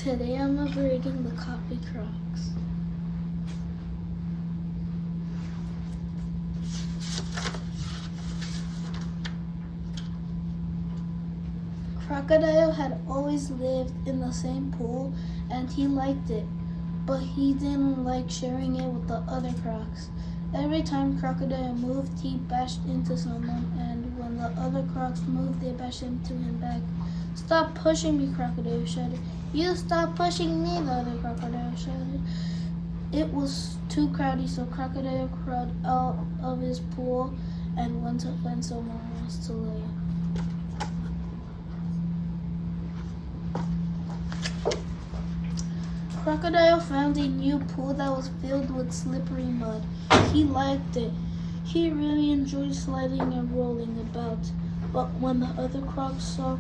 Today I'm upgrading the copy crocs. Crocodile had always lived in the same pool and he liked it, but he didn't like sharing it with the other crocs. Every time Crocodile moved, he bashed into someone, and when the other crocs moved, they bashed into him back. "Stop pushing me," Crocodile shouted. "You stop pushing me," the other crocodile shouted. It was too crowded, so Crocodile crawled out of his pool and went to find somewhere else to live. Crocodile found a new pool that was filled with slippery mud. He liked it. He really enjoyed sliding and rolling about. But when the other crocs saw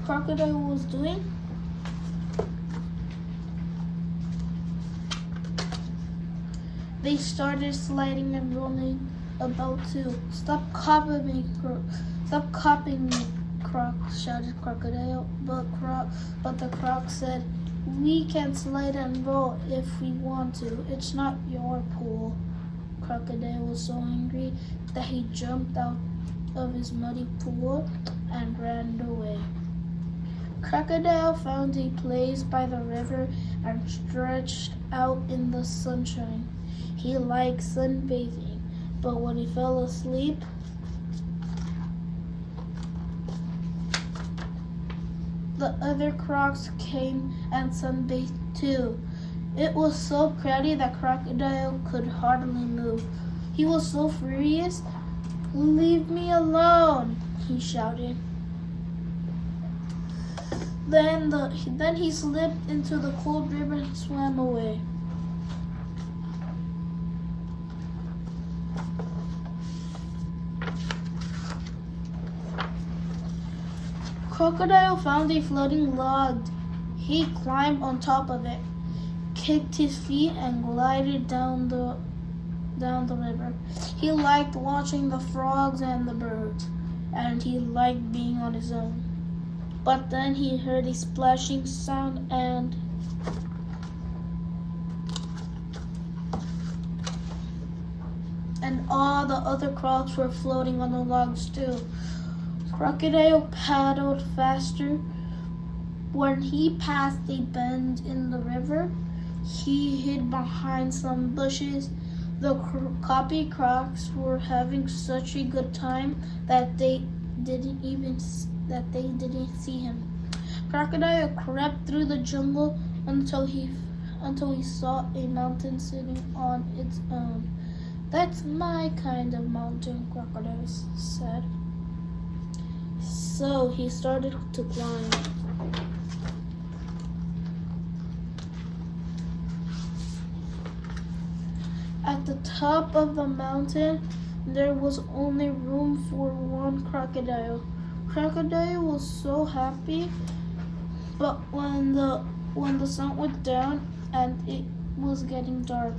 Crocodile was doing, they started sliding and rolling about too. "Stop copying me, Croc," shouted Crocodile. But the Croc said, "We can slide and roll if we want to. It's not your pool." Crocodile was so angry that he jumped out of his muddy pool and ran away. Crocodile found a place by the river and stretched out in the sunshine. He liked sunbathing, but when he fell asleep, the other crocs came and sunbathed too. It was so crowded that Crocodile could hardly move. He was so furious. "Leave me alone," he shouted. Then he slipped into the cold river and swam away. Crocodile found a floating log. He climbed on top of it, kicked his feet, and glided down the river. He liked watching the frogs and the birds, and he liked being on his own. But then he heard a splashing sound and all the other crocs were floating on the logs too. Crocodile paddled faster. When he passed a bend in the river, he hid behind some bushes. The copy crocs were having such a good time that they didn't see him. Crocodile crept through the jungle until he saw a mountain sitting on its own. "That's my kind of mountain," Crocodile said. So he started to climb. At the top of the mountain, there was only room for one crocodile. Crocodile was so happy, but when the sun went down and it was getting dark,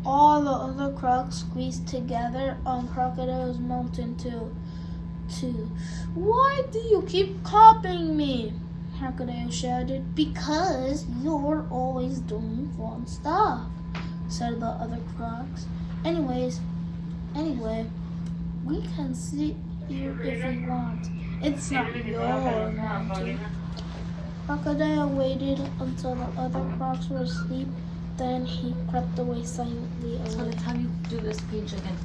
all the other crocs squeezed together on Crocodile's mountain too. "Why do you keep copying me?" Crocodile shouted. "Because you're always doing fun stuff," said the other crocs. Anyway, we can sit here if we want. It's not your mountain." Crocodile waited until the other crocs were asleep. Then he crept away silently away. So how do you do this page again?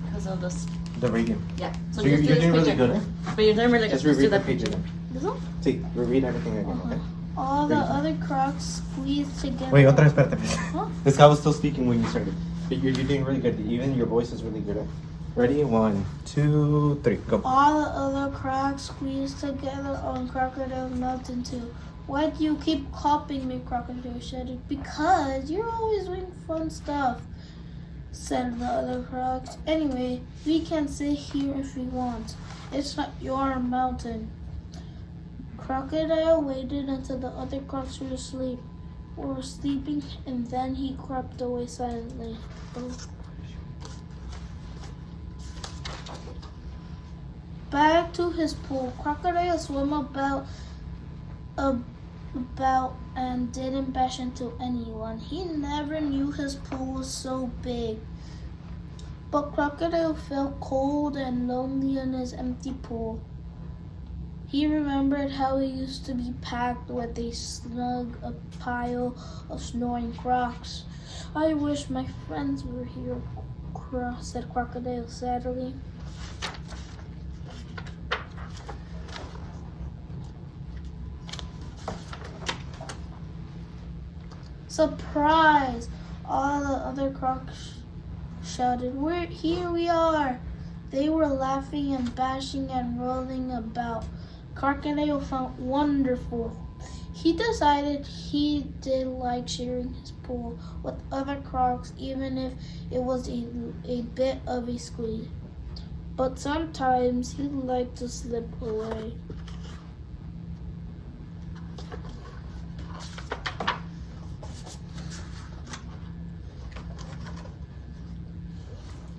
Because of this. The reading. Yeah. So you're doing really good. But you're doing really good. Just Let's do reread the that page again. This one? See, reread everything again, okay? All the other crocs squeezed together. Wait, otra vez, espérate. Huh? This guy was still speaking when you started. But you're doing really good. Even your voice is really good. Ready? 1, 2, 3, go. All the other crocs squeezed together on Crocodile's mountain too. "Why do you keep copying me?" Crocodile shouted. "Because you're always doing fun stuff," said the other crocs. "Anyway, we can sit here if we want. It's not your mountain." Crocodile waited until the other crocs were sleeping, and then he crept away silently. Back to his pool. Crocodile swam about and didn't bash into anyone. He never knew his pool was so big. But Crocodile felt cold and lonely in his empty pool. He remembered how he used to be packed with a snug pile of snoring crocs. I wish my friends were here, said Crocodile sadly. Surprise! All the other crocs shouted, Here we are! They were laughing and bashing and rolling about. Crocodile found wonderful. He decided he did like sharing his pool with other crocs, even if it was a bit of a squeeze. But sometimes he liked to slip away.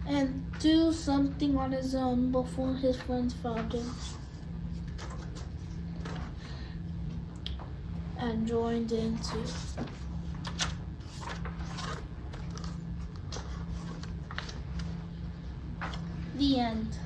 And do something on his own before his friends found him and joined in too. The end.